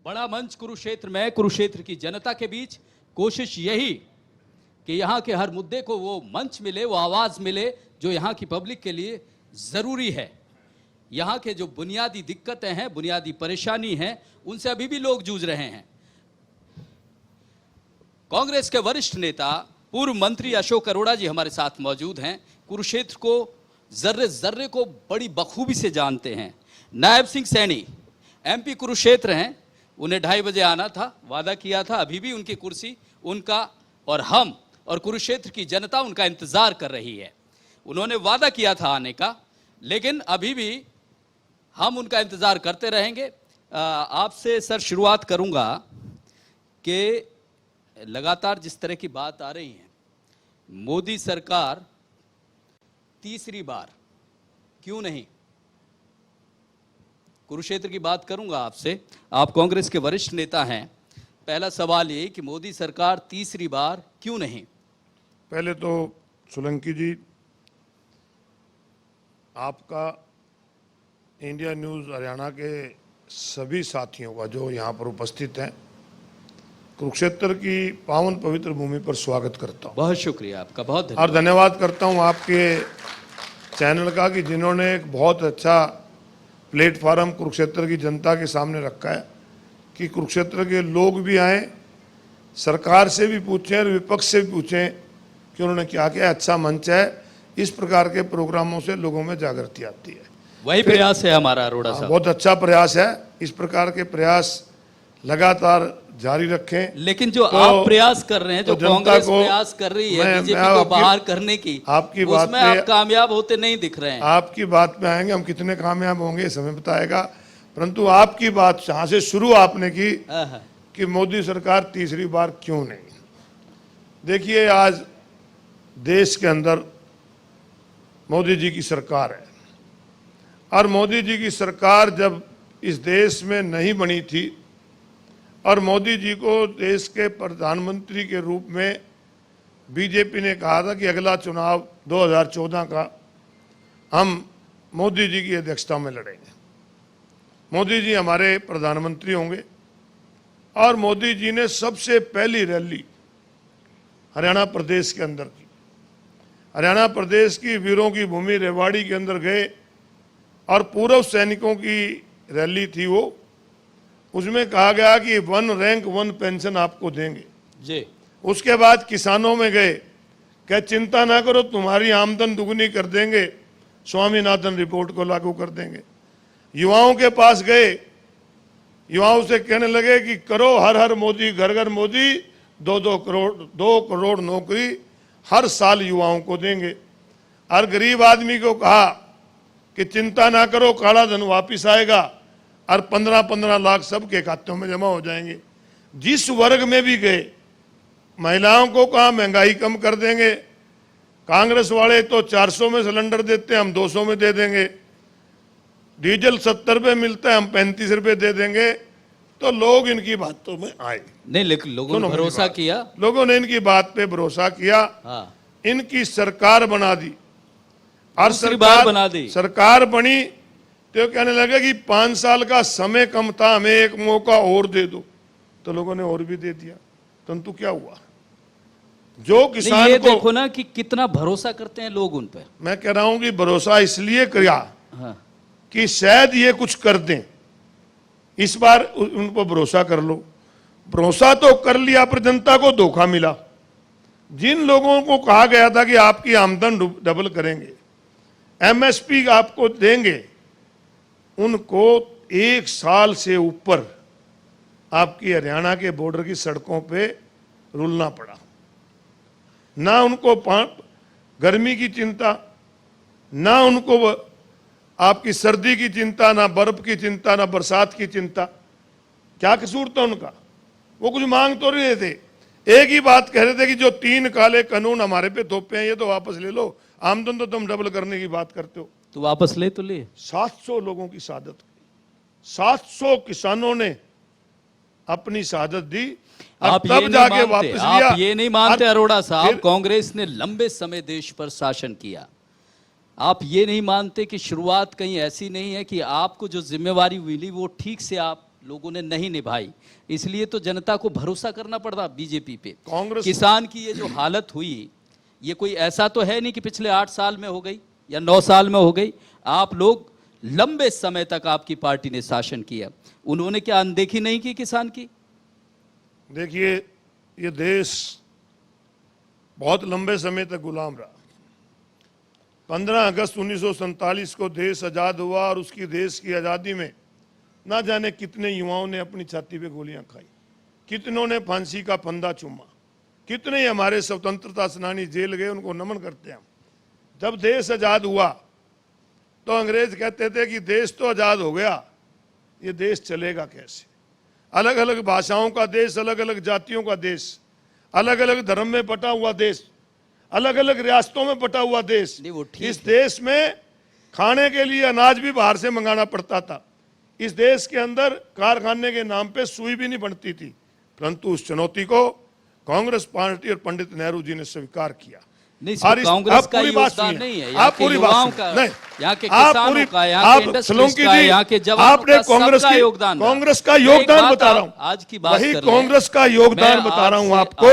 बड़ा मंच कुरुक्षेत्र में, कुरुक्षेत्र की जनता के बीच कोशिश यही कि यहाँ के हर मुद्दे को वो मंच मिले, वो आवाज मिले जो यहाँ की पब्लिक के लिए जरूरी है। यहाँ के जो बुनियादी दिक्कतें हैं, बुनियादी परेशानी हैं, उनसे अभी भी लोग जूझ रहे हैं। कांग्रेस के वरिष्ठ नेता पूर्व मंत्री अशोक अरोड़ा जी हमारे साथ मौजूद हैं। कुरुक्षेत्र को जर्रे जर्रे को बड़ी बखूबी से जानते हैं। नायब सिंह सैनी एमपी कुरुक्षेत्र हैं, उन्हें 2:30 बजे आना था, वादा किया था। अभी भी उनकी कुर्सी उनका और हम और कुरुक्षेत्र की जनता उनका इंतजार कर रही है। उन्होंने वादा किया था आने का, लेकिन अभी भी हम उनका इंतजार करते रहेंगे। आपसे सर शुरुआत करूंगा कि लगातार जिस तरह की बात आ रही है, मोदी सरकार तीसरी बार क्यों नहीं, कुरुक्षेत्र की बात करूंगा आपसे। आप कांग्रेस के वरिष्ठ नेता हैं। पहला सवाल ये कि मोदी सरकार तीसरी बार क्यों नहीं? पहले तो सोलंकी जी, आपका इंडिया न्यूज़ हरियाणा के सभी साथियों का जो यहाँ पर उपस्थित हैं, कुरुक्षेत्र की पावन पवित्र भूमि पर स्वागत करता हूँ। बहुत शुक्रिया आपका, बहुत धन्यवाद। और धन्यवाद करता हूँ आपके चैनल का कि जिन्होंने एक बहुत अच्छा प्लेटफार्म कुरुक्षेत्र की जनता के सामने रखा है कि कुरुक्षेत्र के लोग भी आएँ, सरकार से भी पूछें और विपक्ष से भी पूछें कि उन्होंने क्या किया। अच्छा मंच है। इस प्रकार के प्रोग्रामों से लोगों में जागृति आती है। वही प्रयास है हमारा अरोड़ा साहब। बहुत अच्छा प्रयास है। इस प्रकार के प्रयास लगातार जारी रखें। लेकिन जो आप प्रयास कर रहे हैं, जो कांग्रेस प्रयास कर रही है बीजेपी को बाहर करने की, आपकी बात उसमें आप कामयाब होते नहीं दिख रहे हैं। आपकी बात में आएंगे, हम कितने कामयाब होंगे समय बताएगा। परंतु आपकी बात जहां से शुरू आपने की कि मोदी सरकार तीसरी बार क्यों नहीं। देखिए, आज देश के अंदर मोदी जी की सरकार है और मोदी जी की सरकार जब इस देश में नहीं बनी थी और मोदी जी को देश के प्रधानमंत्री के रूप में बीजेपी ने कहा था कि अगला चुनाव 2014 का हम मोदी जी की अध्यक्षता में लड़ेंगे, मोदी जी हमारे प्रधानमंत्री होंगे। और मोदी जी ने सबसे पहली रैली हरियाणा प्रदेश के अंदर की। हरियाणा प्रदेश की वीरों की भूमि रेवाड़ी के अंदर गए और पूर्व सैनिकों की रैली थी वो। उसमें कहा गया कि 1 रैंक 1 पेंशन आपको देंगे जी। उसके बाद किसानों में गए, क्या चिंता ना करो, तुम्हारी आमदन दुगनी कर देंगे, स्वामीनाथन रिपोर्ट को लागू कर देंगे। युवाओं के पास गए, युवाओं से कहने लगे कि करो हर हर मोदी, घर घर मोदी, 2 करोड़ नौकरी हर साल युवाओं को देंगे। और गरीब आदमी को कहा कि चिंता ना करो, काला धन वापिस आएगा और 15-15 लाख सबके खातों में जमा हो जाएंगे। जिस वर्ग में भी गए, महिलाओं को कहा महंगाई कम कर देंगे। कांग्रेस वाले तो 400 में सिलेंडर देते हैं, हम 200 में दे देंगे। डीजल 70 रुपये मिलता है, हम 35 रुपये दे देंगे। तो लोग इनकी बातों में आए नहीं, लेकिन लोगों ने भरोसा किया। लोगों ने इनकी बात पे भरोसा किया। इनकी सरकार बना दी और सरकार बनी तो कहने लगे कि 5 साल का समय कम था, हमें एक मौका और दे दो। तो लोगों ने और भी दे दिया। परंतु क्या हुआ, जो किसान ये देखो ना कि कितना भरोसा करते हैं लोग उन पे। मैं कह रहा हूं कि भरोसा इसलिए किया कि शायद ये कुछ कर दें। इस बार उन पर भरोसा कर लो। भरोसा तो कर लिया पर जनता को धोखा मिला। जिन लोगों को कहा गया था कि आपकी आमदन डबल करेंगे, एमएसपी आपको देंगे, उनको 1 साल से ऊपर आपकी हरियाणा के बॉर्डर की सड़कों पे रुलना पड़ा। ना उनको गर्मी की चिंता, ना उनको आपकी सर्दी की चिंता, ना बर्फ की चिंता, ना बरसात की चिंता। क्या कसूर था उनका? वो कुछ मांग तो नहीं रहे थे। एक ही बात कह रहे थे कि जो 3 काले कानून हमारे पे थोपे हैं ये तो वापस ले लो। आमदन तो तुम डबल करने की बात करते हो, तो वापस ले तो ले। 700 लोगों की शहादत, 700 किसानों ने अपनी शहादत दी। आप तब जाके वापस लिया। आप ये नहीं मानते अरोड़ा साहब, कांग्रेस ने लंबे समय देश पर शासन किया। आप ये नहीं मानते कि शुरुआत कहीं ऐसी नहीं है कि आपको जो जिम्मेवारी मिली वो ठीक से आप लोगों ने नहीं निभाई, इसलिए तो जनता को भरोसा करना पड़ता बीजेपी पे। कांग्रेस किसान की ये जो हालत हुई, ये कोई ऐसा तो है नहीं कि पिछले 8 साल में हो गई या 9 साल में हो गई। आप लोग लंबे समय तक आपकी पार्टी ने शासन किया, उन्होंने क्या अनदेखी नहीं की किसान की? देखिए, ये देश बहुत लंबे समय तक गुलाम रहा। 15 अगस्त 1947 को देश आज़ाद हुआ और उसकी देश की आज़ादी में ना जाने कितने युवाओं ने अपनी छाती पे गोलियां खाई, कितनों ने फांसी का फंदा चूमा, कितने ही हमारे स्वतंत्रता सेनानी जेल गए, उनको नमन करते हैं हम। जब देश आज़ाद हुआ तो अंग्रेज कहते थे कि देश तो आज़ाद हो गया, ये देश चलेगा कैसे? अलग अलग भाषाओं का देश, अलग अलग जातियों का देश, अलग अलग धर्म में बटा हुआ देश, अलग अलग रियासतों में बटा हुआ देश। इस देश में खाने के लिए अनाज भी बाहर से मंगाना पड़ता था। इस देश के अंदर कारखाने के नाम पे सुई भी नहीं बनती थी, परंतु उस चुनौती को कांग्रेस पार्टी और पंडित नेहरू जी ने स्वीकार किया। नहीं, कांग्रेस का योगदान नहीं है, यहाँ के युवाओं का, यहाँ के किसानों का, यहाँ के इंडस्ट्रीज का, यहाँ के जवानों का, सबका योगदान। कांग्रेस का योगदान बता रहा हूँ, आज की बात वही कांग्रेस का योगदान बता रहा हूँ आपको।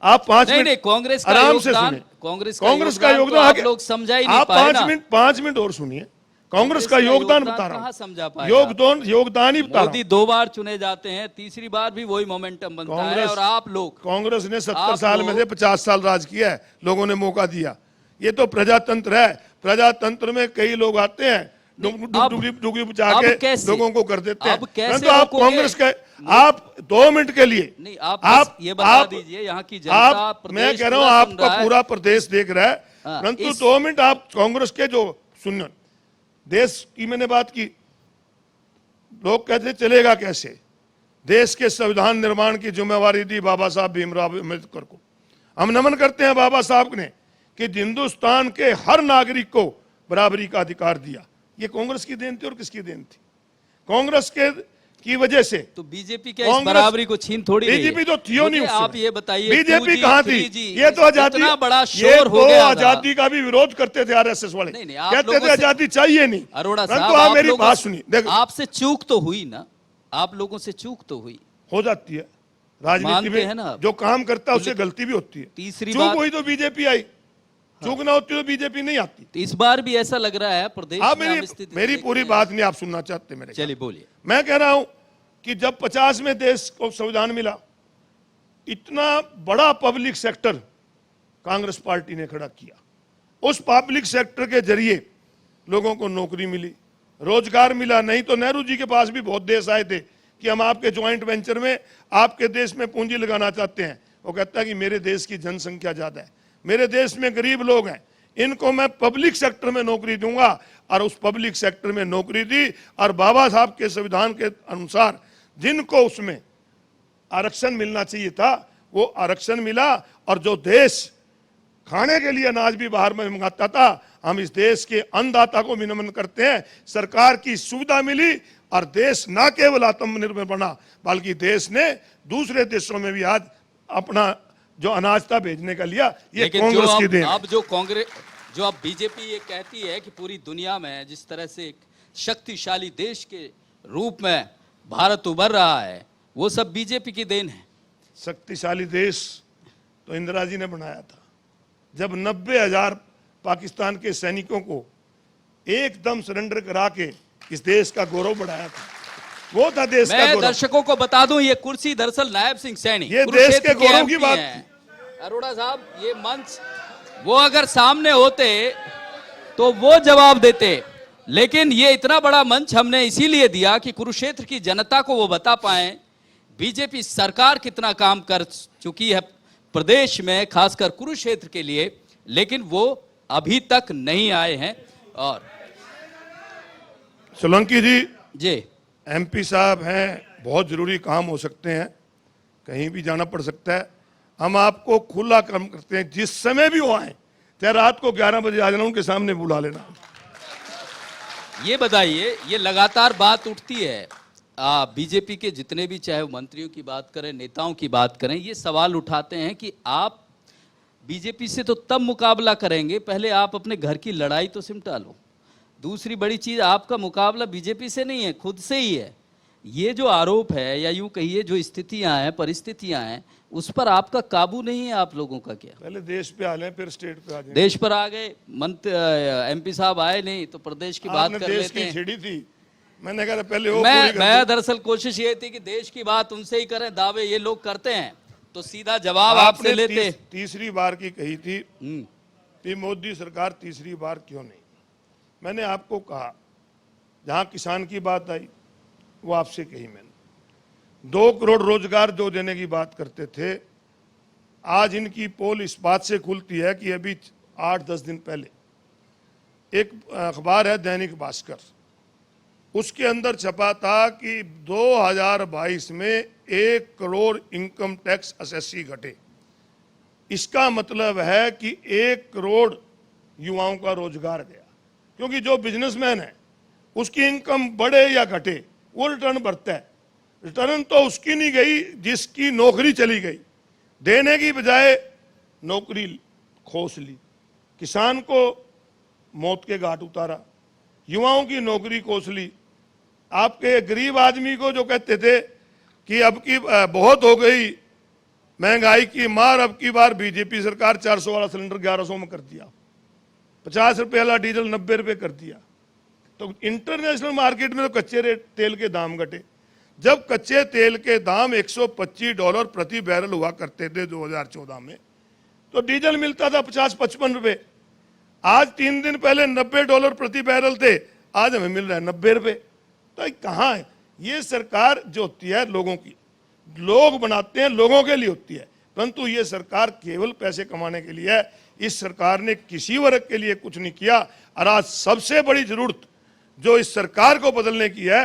आप 5 मिनट नहीं, कांग्रेस का आराम से योगदान, कांग्रेस का योगदान आप लोग समझा ही नहीं पाए ना। 5 मिनट और सुनिए, कांग्रेस का योगदान बता रहा हूँ, योगदान ही बता रहा हूँ। मोदी 2 बार चुने जाते हैं, तीसरी बार भी वही मोमेंटम बनता है। और आप लोग, कांग्रेस ने 70 साल में से 50 साल राज किया है, लोगों ने मौका दिया। ये तो प्रजातंत्र है, प्रजातंत्र में कई लोग आते हैं, डुगली बचा के लोगों को कर देते हैं। परंतु आप कांग्रेस के, आप 2 मिनट के लिए नहीं, आप ये बता दीजिए, यहाँ की जनता, मैं कह रहा हूँ आपका पूरा प्रदेश देख रहा है, परंतु 2 मिनट आप कांग्रेस के जो सुन, देश की मैंने बात की, लोग कहते चलेगा कैसे? देश के संविधान निर्माण की जिम्मेवारी दी बाबा साहब भीमराव अम्बेडकर को। हम नमन करते हैं बाबा साहब ने कि हिंदुस्तान के हर नागरिक को बराबरी का अधिकार दिया। ये कांग्रेस की देन थी और किसकी देन थी? कांग्रेस के की वजह से। तो बीजेपी क्या इस बराबरी को छीन थोड़ी रही है? बीजेपी तो थी नहीं। आप ये बताइए, बीजेपी कहाँ थी? ये तो आजादी, इतना बड़ा शोर हो गया, आजादी का भी विरोध करते थे आरएसएस वाले, कहते थे आजादी चाहिए नहीं। अरोड़ा साहब, आप मेरी बात सुनिए, आपसे चूक तो हुई ना, आप लोगों से चूक तो हुई, हो जाती है राजनीति में, है ना, जो काम करता है उससे गलती भी होती है। तीसरी चूक हुई तो बीजेपी आई, चूक ना होती तो बीजेपी नहीं आती। तो इस बार भी ऐसा लग रहा है प्रदेश में। मेरी पूरी बात नहीं आप सुनना चाहते मेरे? चलिए बोलिए। मैं कह रहा हूं कि जब 50 में देश को संविधान मिला, इतना बड़ा पब्लिक सेक्टर कांग्रेस पार्टी ने खड़ा किया। उस पब्लिक सेक्टर के जरिए लोगों को नौकरी मिली, रोजगार मिला। नहीं तो नेहरू जी के पास भी बहुत देश आए थे कि हम आपके ज्वाइंट वेंचर में, आपके देश में पूंजी लगाना चाहते हैं। वो कहता है कि मेरे देश की जनसंख्या ज्यादा है, मेरे देश में गरीब लोग हैं, इनको मैं पब्लिक सेक्टर में नौकरी दूंगा। और उस पब्लिक सेक्टर में नौकरी दी, और बाबा साहब के संविधान के अनुसार जिनको उसमें आरक्षण मिलना चाहिए था वो आरक्षण मिला। और जो देश खाने के लिए अनाज भी बाहर में मंगाता था, हम इस देश के अन्नदाता को भी नमन करते हैं। सरकार की सुविधा मिली और देश न केवल आत्मनिर्भर बना, बल्कि देश ने दूसरे देशों में भी आज अपना जो अनाज था भेजने का लिया। ये कांग्रेस की देन। अब जो अब बीजेपी ये कहती है कि पूरी दुनिया में जिस तरह से एक शक्तिशाली देश के रूप में भारत उभर रहा है, वो सब बीजेपी की देन है। शक्तिशाली देश तो इंदिरा जी ने बनाया था, जब 90,000 पाकिस्तान के सैनिकों को एकदम सरेंडर करा के इस देश का गौरव बढ़ाया था। वो था देश का गौरव। मैं दर्शकों को बता दूं, ये कुर्सी दरअसल नायब सिंह सैनी, ये देश के गौरव की बात थी। अरोड़ा साहब, ये मंच वो अगर सामने होते तो वो जवाब देते, लेकिन ये इतना बड़ा मंच हमने इसीलिए दिया कि कुरुक्षेत्र की जनता को वो बता पाए बीजेपी सरकार कितना काम कर चुकी है प्रदेश में, खासकर कुरुक्षेत्र के लिए, लेकिन वो अभी तक नहीं आए हैं। और सोलंकी जी एमपी साहब हैं, बहुत जरूरी काम हो सकते हैं, कहीं भी जाना पड़ सकता है। हम आपको खुला काम करते हैं, जिस समय भी वो आए, चाहे रात को 11 बजे आ जाना, उनके सामने बुला लेना। ये बताइए, ये लगातार बात उठती है, बीजेपी के जितने भी, चाहे मंत्रियों की बात करें, नेताओं की बात करें, ये सवाल उठाते हैं कि आप बीजेपी से तो तब मुकाबला करेंगे, पहले आप अपने घर की लड़ाई तो सिमटा लो। दूसरी बड़ी चीज, आपका मुकाबला बीजेपी से नहीं है, खुद से ही है। ये जो आरोप है या यूं कहिए जो स्थितियां हैं, परिस्थितियां हैं, उस पर आपका काबू नहीं है आप लोगों का क्या? पहले देश पे आ लें फिर स्टेट पे आ जाए। देश पर आ गए, एमपी साहब आए नहीं तो प्रदेश की बात आपने कर देश लेते की हैं। छिड़ी थी, मैंने कहा पहले वो पूरी कर मैं दो। दरअसल कोशिश ये थी कि देश की बात उनसे ही करें, दावे ये लोग करते हैं तो सीधा जवाब आपने आपसे लेते। तीसरी बार की कही थी हम्म, कि मोदी सरकार तीसरी बार क्यों नहीं। मैंने आपको कहा, जहां किसान की बात आई वो आपसे कही मैंने, 2 करोड़ रोजगार जो देने की बात करते थे, आज इनकी पोल इस बात से खुलती है कि अभी 8-10 दिन पहले एक अखबार है दैनिक भास्कर, उसके अंदर छपा था कि 2022 में 1 करोड़ इनकम टैक्स असेसी घटे। इसका मतलब है कि 1 करोड़ युवाओं का रोजगार गया, क्योंकि जो बिजनेसमैन है उसकी इनकम बढ़े या घटे वो रिटर्न भरता है। रिटर्न तो उसकी नहीं गई जिसकी नौकरी चली गई, देने की बजाय नौकरी खोस ली, किसान को मौत के घाट उतारा, युवाओं की नौकरी खोस ली। आपके गरीब आदमी को जो कहते थे कि अब की बहुत हो गई महंगाई की मार, अब की बार बीजेपी सरकार 400 वाला सिलेंडर 1100 में कर दिया, 50 रुपये वाला डीजल 90 रुपये कर दिया। तो इंटरनेशनल मार्केट में तो कच्चे तेल के दाम घटे। जब कच्चे तेल के दाम $125 प्रति बैरल हुआ करते थे 2014 में, तो डीजल मिलता था 50-55 रुपये। आज 3 दिन पहले $90 प्रति बैरल थे, आज हमें मिल रहा है 90 रुपये। तो कहाँ है ये सरकार जो होती है लोगों की, लोग बनाते हैं, लोगों के लिए होती है, परंतु ये सरकार केवल पैसे कमाने के लिए है। इस सरकार ने किसी वर्ग के लिए कुछ नहीं किया। और आज सबसे बड़ी जरूरत जो इस सरकार को बदलने की है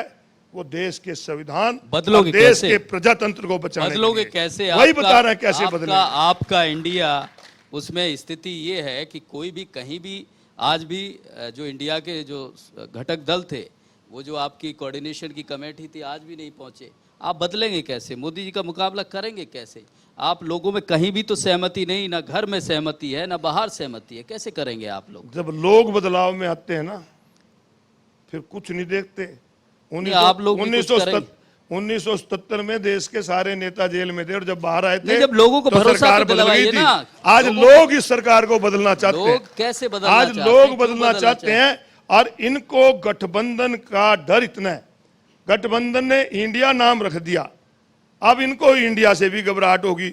वो देश के संविधान, बदलोगे देश कैसे? के प्रजातंत्र को बचाने बदलोगे के लिए। कैसे? वही बता रहे हैं कैसे बदलेंगे। आपका इंडिया, उसमें स्थिति ये है कि कोई भी कहीं भी आज भी जो इंडिया के जो घटक दल थे, वो जो आपकी कोऑर्डिनेशन की कमेटी थी, आज भी नहीं पहुंचे। आप बदलेंगे कैसे? मोदी जी का मुकाबला करेंगे कैसे? आप लोगों में कहीं भी तो सहमति नहीं, ना घर में सहमति है, ना बाहर सहमति है, कैसे करेंगे आप लोग? जब लोग बदलाव में आते हैं ना, फिर कुछ नहीं देखते। आप लोग भी कुछ करेंगे। 1977 में देश के सारे नेता जेल में थे और जब बाहर आए थे नहीं, जब लोगों को तो भरोसा सरकार तो बदल गई दिलवाइए थी। ना। आज लोग इस सरकार को बदलना चाहते हैं। लोग कैसे बदलना आज चाहते हैं? लोग क्यों बदलना चाहते हैं और इनको गठबंधन का डर इतना है। गठबंधन ने इंडिया नाम रख दिया, अब इनको इंडिया से भी घबराहट होगी।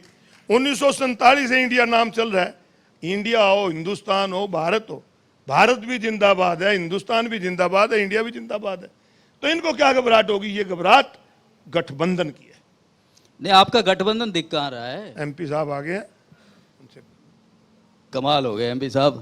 1947 से इंडिया नाम चल रहा है। इंडिया हो, हिंदुस्तान हो, भारत हो, भारत भी जिंदाबाद है, हिंदुस्तान भी जिंदाबाद है, इंडिया भी जिंदाबाद है। तो इनको क्या घबराहट होगी? ये घबराहट गठबंधन की है। नहीं, आपका गठबंधन दिख कहाँ रहा है? एमपी साहब आ गए हैं, कमाल हो गए एमपी साहब।